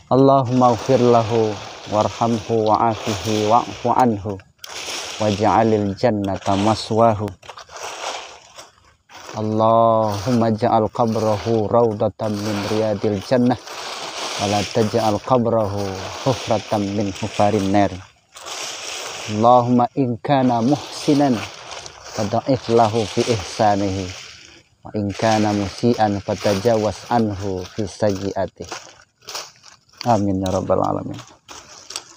Allahumma ighfir lahu warhamhu wa'afihi wa'fu anhu waj'alil jannata maswahu. Allahumma ja'al qabrahu raudatan min riyadil jannah wala taj'al qabrahu hufratan min hufarin nar. Allahumma in kana muhsinan fada'if lahu fi ihsanihi wa in kana musian fatajawaz anhu fi sayyi'atihi. Amin ya rabbal alamin.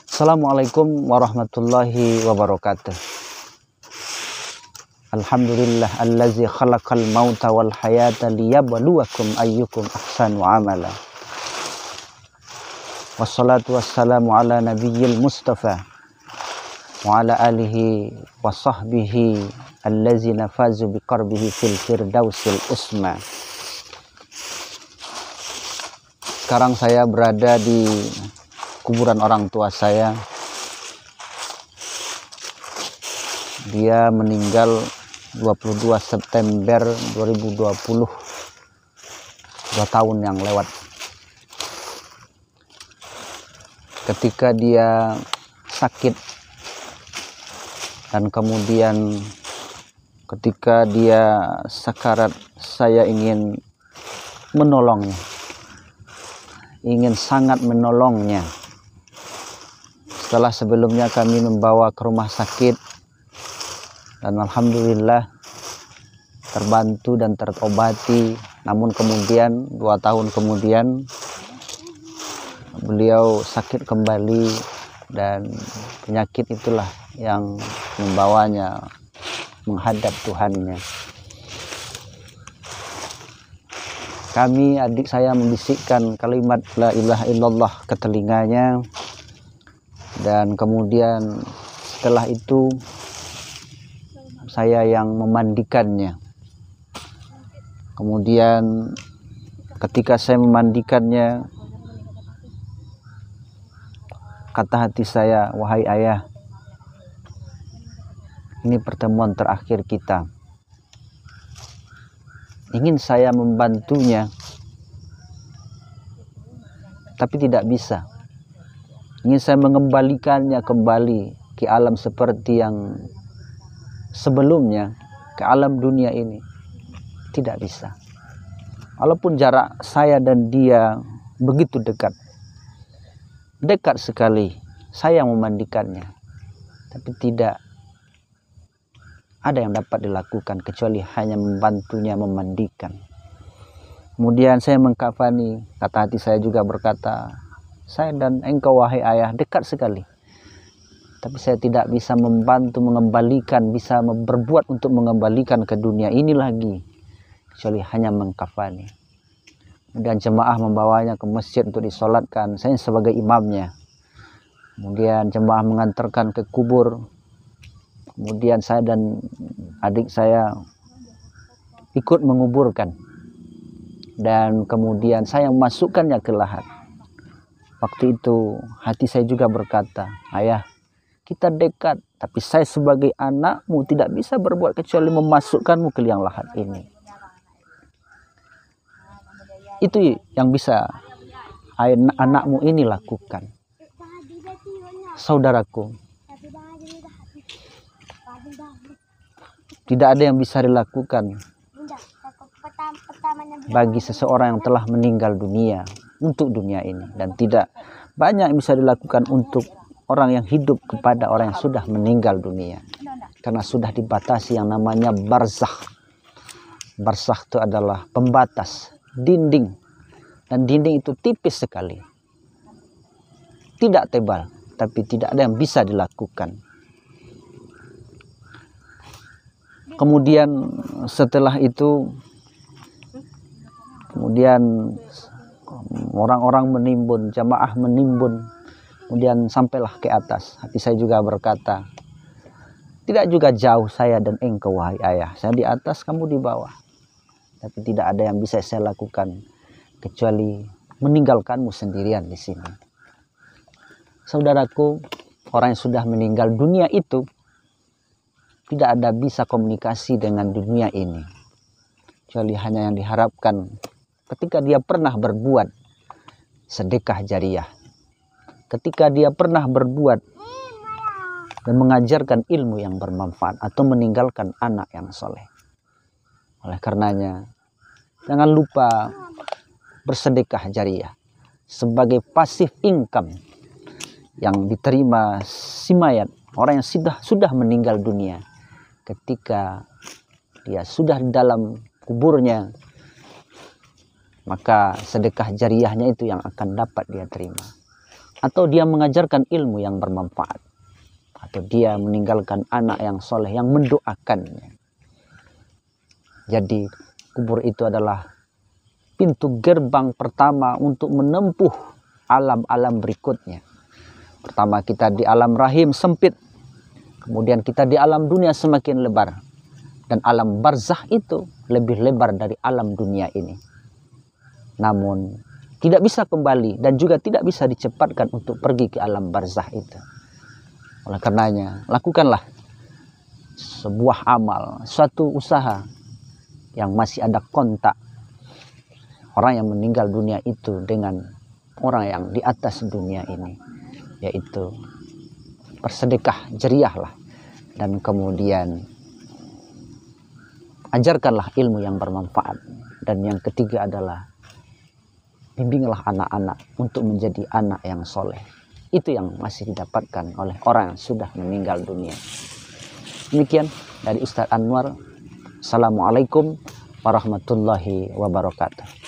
Assalamualaikum warahmatullahi wabarakatuh. Alhamdulillah allazi khalaqal mauta wal hayata liyabluwakum ayyukum ahsanu amala. Wassalatu wassalamu ala nabiyyil mustafa wa ala alihi wa sahbihi allazina fazu biqarbihi fil firdausil usma. Sekarang saya berada di kuburan orang tua saya. Dia meninggal 22 September 2020, 2 tahun yang lewat. Ketika dia sakit dan kemudian ketika dia sakarat, saya ingin menolongnya, ingin sangat menolongnya. Setelah sebelumnya kami membawa ke rumah sakit dan alhamdulillah terbantu dan terobati. Namun kemudian 2 tahun kemudian beliau sakit kembali dan penyakit itulah yang membawanya menghadap Tuhannya. Adik saya membisikkan kalimat la ilaha illallah ke telinganya. Dan kemudian setelah itu saya yang memandikannya. Kemudian ketika saya memandikannya, kata hati saya, wahai ayah, ini pertemuan terakhir kita. Ingin saya membantunya, tapi tidak bisa. Ingin saya mengembalikannya kembali ke alam seperti yang sebelumnya, ke alam dunia ini. Tidak bisa. Walaupun jarak saya dan dia begitu dekat. Dekat sekali. Saya memandikannya. Tapi tidak ada yang dapat dilakukan kecuali hanya membantunya memandikan. Kemudian saya mengkafani. Kata hati saya juga berkata, saya dan engkau wahai ayah dekat sekali. Tapi saya tidak bisa membantu mengembalikan, bisa berbuat untuk mengembalikan ke dunia ini lagi. Kecuali hanya mengkafani. Kemudian jemaah membawanya ke masjid untuk disolatkan. Saya sebagai imamnya. Kemudian jemaah mengantarkan ke kubur. Kemudian saya dan adik saya ikut menguburkan. Dan kemudian saya memasukkannya ke lahat. Waktu itu hati saya juga berkata, ayah, kita dekat, tapi saya sebagai anakmu tidak bisa berbuat kecuali memasukkanmu ke liang lahat ini. Itu yang bisa anakmu ini lakukan. Saudaraku, tidak ada yang bisa dilakukan bagi seseorang yang telah meninggal dunia untuk dunia ini, dan tidak banyak yang bisa dilakukan untuk orang yang hidup kepada orang yang sudah meninggal dunia, karena sudah dibatasi yang namanya barzakh. Barzakh itu adalah pembatas, dinding, dan dinding itu tipis sekali, tidak tebal, tapi tidak ada yang bisa dilakukan. Kemudian setelah itu orang-orang menimbun, jamaah menimbun, kemudian sampailah ke atas. Hati saya juga berkata, tidak juga jauh saya dan engkau wahai ayah. Saya di atas, kamu di bawah. Tapi tidak ada yang bisa saya lakukan kecuali meninggalkanmu sendirian di sini. Saudaraku, orang yang sudah meninggal dunia itu tidak ada bisa komunikasi dengan dunia ini, kecuali hanya yang diharapkan ketika dia pernah berbuat sedekah jariyah, ketika dia pernah berbuat dan mengajarkan ilmu yang bermanfaat atau meninggalkan anak yang soleh. Oleh karenanya, jangan lupa bersedekah jariah sebagai pasif income yang diterima si mayat, orang yang sudah meninggal dunia. Ketika dia sudah di dalam kuburnya, maka sedekah jariahnya itu yang akan dapat dia terima. Atau dia mengajarkan ilmu yang bermanfaat, atau dia meninggalkan anak yang soleh yang mendoakannya. Jadi kubur itu adalah pintu gerbang pertama untuk menempuh alam-alam berikutnya. Pertama kita di alam rahim sempit, kemudian kita di alam dunia semakin lebar, dan alam barzah itu lebih lebar dari alam dunia ini. Namun tidak bisa kembali dan juga tidak bisa dicepatkan untuk pergi ke alam barzah itu. Oleh karenanya, lakukanlah sebuah amal, suatu usaha yang masih ada kontak orang yang meninggal dunia itu dengan orang yang di atas dunia ini, yaitu bersedekah jariahlah, dan kemudian ajarkanlah ilmu yang bermanfaat. Dan yang ketiga adalah bimbinglah anak-anak untuk menjadi anak yang soleh. Itu yang masih didapatkan oleh orang yang sudah meninggal dunia. Demikian dari Ustadz Anwar. Assalamualaikum warahmatullahi wabarakatuh.